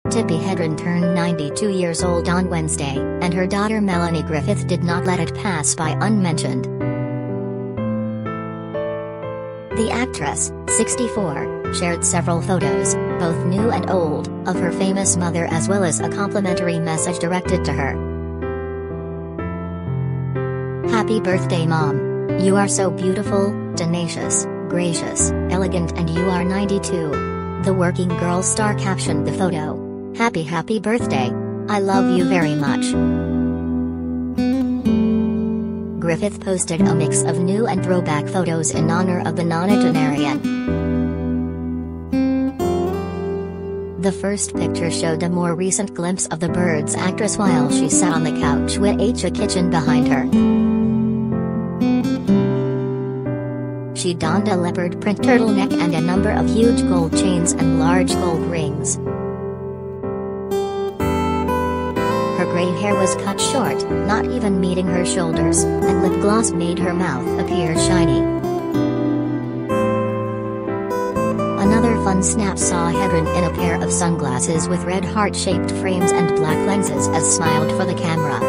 Tippi Hedren turned 92 years old on Wednesday, and her daughter Melanie Griffith did not let it pass by unmentioned. The actress, 64, shared several photos, both new and old, of her famous mother as well as a complimentary message directed to her. "Happy birthday, Mom. You are so beautiful, tenacious, gracious, elegant, and you are 92. The working girl star captioned the photo. Happy birthday. I love you very much." Griffith posted a mix of new and throwback photos in honor of the nonagenarian. The first picture showed a more recent glimpse of the Bird's actress while she sat on the couch with a kitchen behind her. She donned a leopard print turtleneck and a number of huge gold chains and large gold rings. Her gray hair was cut short, not even meeting her shoulders, and lip gloss made her mouth appear shiny. Another fun snap saw Hedren in a pair of sunglasses with red heart-shaped frames and black lenses as smiled for the camera.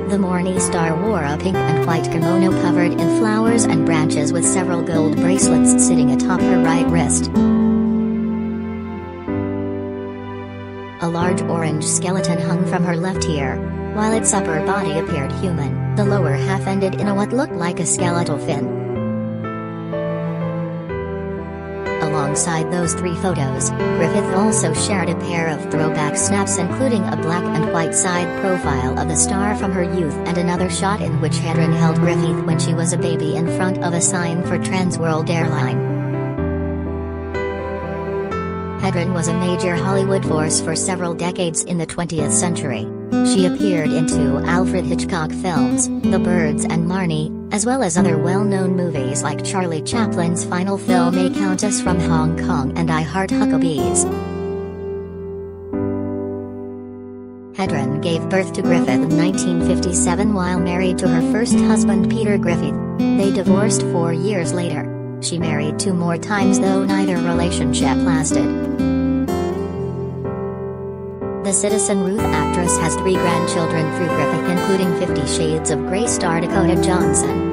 The morning star wore a pink and white kimono covered in flowers and branches with several gold bracelets sitting atop her right wrist. A large orange skeleton hung from her left ear, while its upper body appeared human. The lower half ended in what looked like a skeletal fin. Alongside those three photos, Griffith also shared a pair of throwback snaps including a black and white side profile of the star from her youth and another shot in which Hedren held Griffith when she was a baby in front of a sign for Trans World Airline. Hedren was a major Hollywood force for several decades in the 20th century. She appeared into Alfred Hitchcock films, The Birds and Marnie, as well as other well-known movies like Charlie Chaplin's final film A Countess from Hong Kong and I Heart Huckabees. Hedren gave birth to Griffith in 1957 while married to her first husband Peter Griffith. They divorced 4 years later. She married 2 more times though neither relationship lasted. The Citizen Ruth actress has 3 grandchildren through Griffith including 50 Shades of Grey star Dakota Johnson.